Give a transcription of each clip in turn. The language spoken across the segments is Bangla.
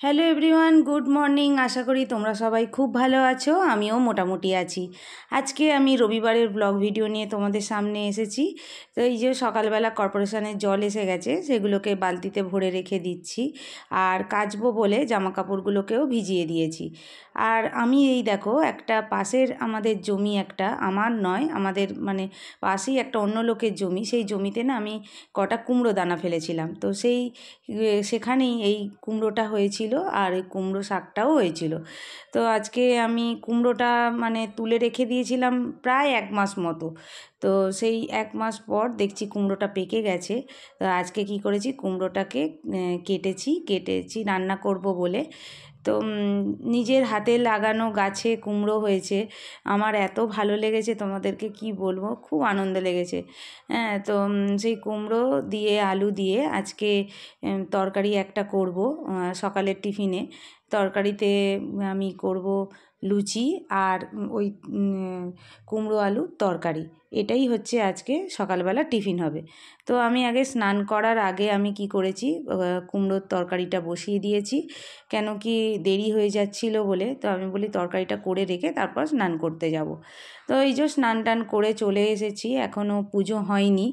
Hello everyone, good morning. আশা করি তোমরা সবাই খুব ভালো আছো, আমিও মোটামুটি আছি। আজকে আমি রবিবারের ব্লগ ভিডিও নিয়ে তোমাদের সামনে এসেছি। তো এই যে সকালবেলা কর্পোরেশনের জল এসে গেছে, সেগুলোকে বালতিতে ভরে রেখে দিচ্ছি। আর কাচবো বলে জামা কাপড়গুলোকেও ভিজিয়ে দিয়েছি। আর আমি এই দেখো, একটা পাশের আমাদের জমি, একটা আমার নয়, আমাদের মানে পাশেই একটা অন্য লোকের জমি, সেই জমিতে না আমি কটা কুমড়ো দানা ফেলেছিলাম। তো সেখানেই এই কুমড়োটা হয়েছিল, আর এই কুমড়ো শাকটাও হয়েছিল। তো আজকে আমি কুমড়োটা মানে তুলে রেখে দিয়েছিলাম প্রায় 1 মাস মতো। তো সেই 1 মাস পর দেখছি কুমড়োটা পেকে গেছে। তো আজকে কি করেছি, কুমড়োটাকে কেটেছি রান্না করব বলে। তো নিজের হাতে লাগানো গাছে কুমড়ো হয়েছে, আমার এত ভালো লেগেছে, তোমাদেরকে কি বলবো, খুব আনন্দ লেগেছে। হ্যাঁ, তো সেই কুমড়ো দিয়ে আলু দিয়ে আজকে তরকারি একটা করব। সকালের টিফিনে তরকারিতে আমি করব লুচি আর ওই কুমড়ো আলুর তরকারি। এটাই হচ্ছে আজকে সকালবেলা টিফিন হবে। তো আমি আগে স্নান করার আগে আমি কি করেছি, কুমড়োর তরকারিটা বসিয়ে দিয়েছি, কেন কি দেরি হয়ে যাচ্ছিল বলে। তো আমি বলি তরকারিটা করে রেখে তারপর স্নান করতে যাব। তো এই যে স্নান টান করে চলে এসেছি, এখনও পুজো হয়নি।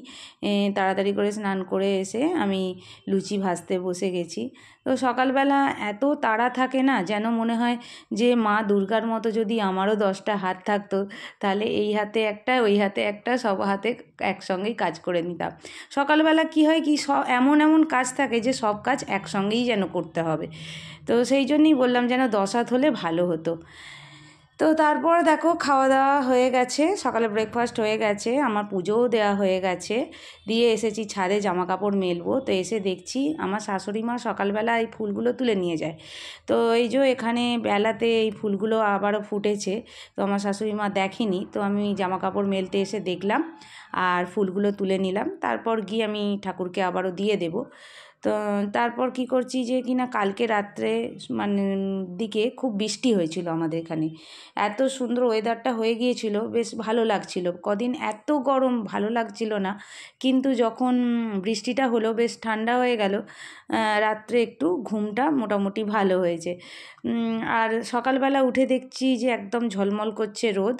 তাড়াতাড়ি করে স্নান করে এসে আমি লুচি ভাজতে বসে গেছি। তো সকালবেলা এত তাড়া থাকে না, যেন মনে হয় যে মা দুর্গার মতো যদি আমারও 10টা হাত থাকতো, তাহলে এই হাতে একটা ওই হাতে একটা, সব হাতে একসঙ্গেই কাজ করে নিতাম। সকালবেলা কি হয় কি, এমন এমন কাজ থাকে যে সব কাজ একসঙ্গেই যেন করতে হবে। তো সেই জন্যই বললাম যেন 10 হাত হলে ভালো হতো। তো তারপর দেখো, খাওয়া দাওয়া হয়ে গেছে, সকালে ব্রেকফাস্ট হয়ে গেছে, আমার পুজোও দেওয়া হয়ে গেছে। দিয়ে এসেছি ছাদে জামা কাপড় মেলবো। তো এসে দেখছি আমার শাশুড়ি মা সকালবেলা এই ফুলগুলো তুলে নিয়ে যায়। তো এই যে এখানে বেলাতে এই ফুলগুলো আবারও ফুটেছে। তো আমার শাশুড়ি মা দেখেনি, তো আমি জামা কাপড় মেলতে এসে দেখলাম আর ফুলগুলো তুলে নিলাম। তারপর গিয়ে আমি ঠাকুরকে আবারও দিয়ে দেবো। তো তারপর কি করছি যে কিনা কালকে রাত্রে মানে দিকে খুব বৃষ্টি হয়েছিল আমাদের এখানে। এত সুন্দর ওয়েদারটা হয়ে গিয়েছিল, বেশ ভালো লাগছিল। কদিন এত গরম, ভালো লাগছিল না, কিন্তু যখন বৃষ্টিটা হলো বেশ ঠান্ডা হয়ে গেল। রাত্রে একটু ঘুমটা মোটামুটি ভালো হয়েছে। আর সকালবেলা উঠে দেখছি যে একদম ঝলমল করছে রোদ,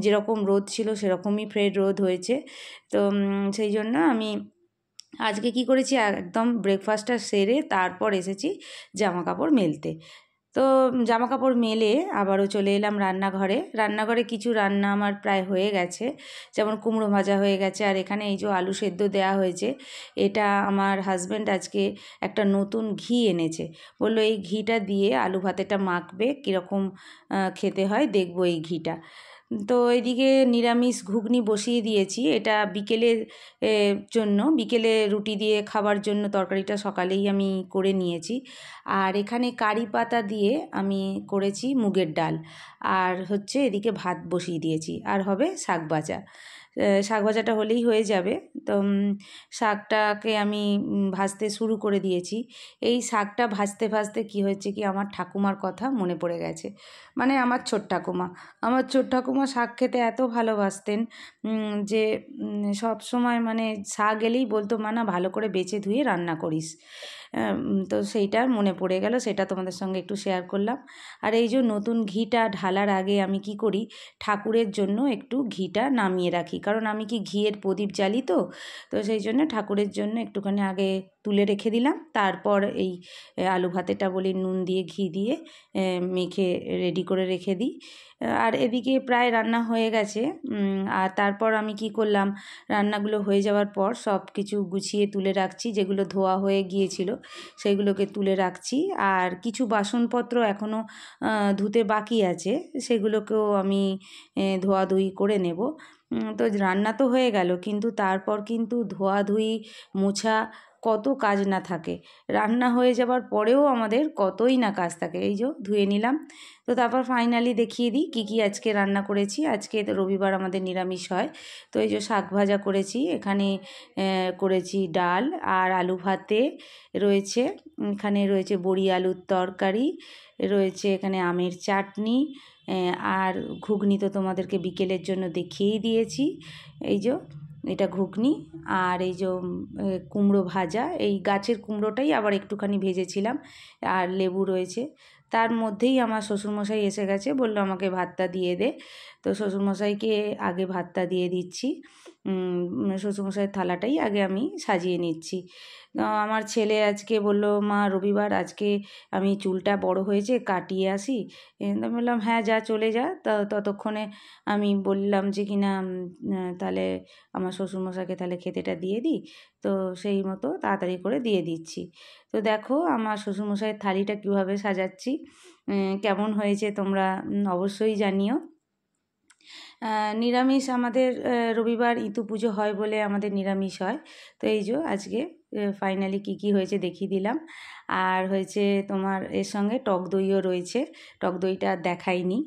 যেরকম রোদ ছিল সেরকমই ফের রোদ হয়েছে। তো সেই জন্য আমি আজকে কি করেছি, একদম ব্রেকফাস্টটা সেরে তারপর এসেছি জামা কাপড় মেলতে। তো জামা কাপড় মেলে আবারও চলে এলাম রান্নাঘরে কিছু রান্না আমার প্রায় হয়ে গেছে, যেমন কুমড়ো ভাজা হয়ে গেছে, আর এখানে এই যে আলু সেদ্ধ দেওয়া হয়েছে। এটা আমার হাজব্যান্ড আজকে একটা নতুন ঘি এনেছে, বললো এই ঘিটা দিয়ে আলু ভাতেটা মাখবে, কীরকম খেতে হয় দেখবো এই ঘিটা। তো এদিকে নিরামিষ ঘুগনি বসিয়ে দিয়েছি, এটা বিকেলের বিকেলে রুটি দিয়ে খাবার জন্য তরকারিটা সকালেই আমি করে নিয়েছি। আর এখানে কারি পাতা দিয়ে আমি করেছি মুগের ডাল, আর হচ্ছে এদিকে ভাত বসিয়ে দিয়েছি, আর হবে শাক ভাজা। শাক ভাজাটা হলেই হয়ে যাবে। তো শাকটাকে আমি ভাজতে শুরু করে দিয়েছি। এই শাকটা ভাজতে ভাজতে কি হয়েছে কি, আমার ঠাকুমার কথা মনে পড়ে গেছে। মানে আমার ছোট ঠাকুমা শাক খেতে এত ভালোবাসতেন যে সব সময় মানে শাক এলেই বলতো, মা না ভালো করে বেছে ধুয়ে রান্না করিস। তো সেইটার মনে পড়ে গেল, সেটা তোমাদের সঙ্গে একটু শেয়ার করলাম। আর এই যে নতুন ঘিটা ঢালার আগে আমি কি করি, ঠাকুরের জন্য একটু ঘিটা নামিয়ে রাখি, কারণ আমি কি ঘিয়ের প্রদীপ জ্বালি। তো সেই জন্য ঠাকুরের জন্য একটুখানি আগে তুলে রেখে দিলাম, তারপর এই আলু ভাতেটা বলি নুন দিয়ে ঘি দিয়ে মেখে রেডি করে রেখে দিই। আর এদিকে প্রায় রান্না হয়ে গেছে। আর তারপর আমি কি করলাম, রান্নাগুলো হয়ে যাওয়ার পর সব কিছু গুছিয়ে তুলে রাখছি, যেগুলো ধোয়া হয়ে গিয়েছিল সেগুলোকে তুলে রাখছি। আর কিছু বাসনপত্র এখনও ধুতে বাকি আছে, সেগুলোকেও আমি ধোয়াধুয়ি করে নেব। তো রান্না তো হয়ে গেল, কিন্তু তারপর কিন্তু ধোয়াধুয়ি মোছা কত কাজ না থাকে। রান্না হয়ে যাবার পরেও আমাদের কতই না কাজ থাকে। এই যে ধুয়ে নিলাম। তো তারপর ফাইনালি দেখিয়ে দিই কী কী আজকে রান্না করেছি। আজকে তো রবিবার আমাদের নিরামিষ হয়। তো এই যে শাক ভাজা করেছি, এখানে করেছি ডাল, আর আলু ভাতে রয়েছে, এখানে রয়েছে বড়ি আলুর তরকারি, রয়েছে এখানে আমের চাটনি, আর ঘুগনি তো তোমাদেরকে বিকেলের জন্য দেখিয়েই দিয়েছি। এই যে এটা ঘুগনি, আর এই যে কুমড়ো ভাজা, এই গাছের কুমড়োটাই আবার একটুখানি ভেজেছিলাম, আর লেবু রয়েছে। তার মধ্যেই আমার শ্বশুরমশাই এসে গেছে, বললো আমাকে ভাতটা দিয়ে দে। তো শ্বশুরমশাইকে আগে ভাতটা দিয়ে দিচ্ছি, শ্বশুরমশাইয়ের থালাটাই আগে আমি সাজিয়ে নিচ্ছি। আমার ছেলে আজকে বলল, মা রবিবার আজকে আমি চুলটা বড় হয়েছে কাটিয়ে আসি। তো বললাম হ্যাঁ যা, চলে যা। ততক্ষণে আমি বললাম যে কিনা তাহলে আমার শ্বশুরমশাইকে তাহলে খেতেটা দিয়ে দিই। তো সেই মতো তাড়াতাড়ি করে দিয়ে দিচ্ছি। তো দেখো আমার শ্বশুরমশাইয়ের থালিটা কীভাবে সাজাচ্ছি, কেমন হয়েছে তোমরা অবশ্যই জানিও। নিরামিষ আমাদের, রবিবার ইতু পুজো হয় বলে আমাদের নিরামিষ হয়। তো এই যে আজকে ফাইনালি কী হয়েছে দেখিয়ে দিলাম। আর হয়েছে তোমার এর সঙ্গে টক দইও রয়েছে, টক দইটা আর দেখাইনি।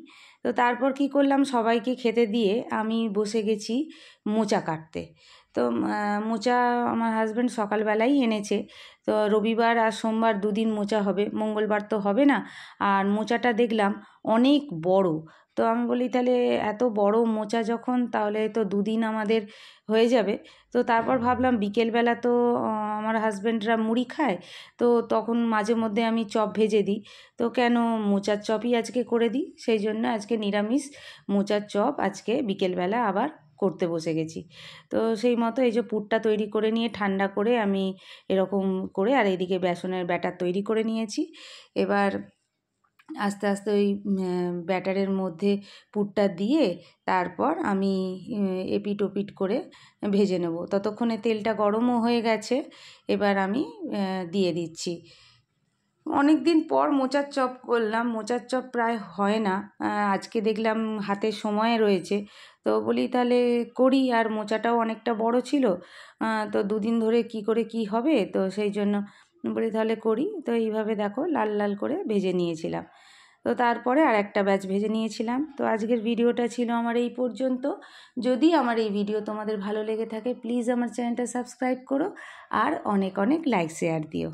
তো তারপর কি করলাম, সবাইকে খেতে দিয়ে আমি বসে গেছি মোচা কাটতে। তো মোচা আমার হাজব্যান্ড সকালবেলাই এনেছে। তো রবিবার আর সোমবার দুদিন মোচা হবে, মঙ্গলবার তো হবে না। আর মোচাটা দেখলাম অনেক বড়। তো আমি বলি তাহলে এত বড় মোচা যখন, তাহলে তো দুদিন আমাদের হয়ে যাবে। তো তারপর ভাবলাম বিকেলবেলা তো আমার হাজব্যান্ডরা মুড়ি খায়, তো তখন মাঝে মধ্যে আমি চপ ভেজে দিই। তো কেন মোচার চপই আজকে করে দিই, সেই জন্য আজকে নিরামিষ মোচার চপ আজকে বিকেলবেলা আবার করতে বসে গেছি। তো সেই মতো এই যে পুরটা তৈরি করে নিয়ে ঠান্ডা করে আমি এরকম করে, আর এইদিকে বেসনের ব্যাটার তৈরি করে নিয়েছি। এবার আস্তে আস্তে ওই ব্যাটারের মধ্যে পুরটা দিয়ে তারপর আমি এপিট ওপিট করে ভেজে নেব। ততক্ষণে তেলটা গরমও হয়ে গেছে, এবার আমি দিয়ে দিচ্ছি। অনেক দিন পর মোচার চপ করলাম, মোচার চপ প্রায় হয় না, আজকে দেখলাম হাতে সময় রয়েছে। তো বলি তাহলে করি, আর মোচাটাও অনেকটা বড় ছিল। তো দুদিন ধরে কি করে কি হবে, তো সেই জন্য বলি তাহলে করি। তো এইভাবে দেখো লাল লাল করে ভেজে নিয়েছিলাম। তো তারপরে আর একটা ব্যাচ ভেজে নিয়েছিলাম। তো আজকের ভিডিওটা ছিল আমার এই পর্যন্ত। যদি আমার এই ভিডিও তোমাদের ভালো লেগে থাকে প্লিজ আমার চ্যানেলটা সাবস্ক্রাইব করো, আর অনেক অনেক লাইক শেয়ার দিও।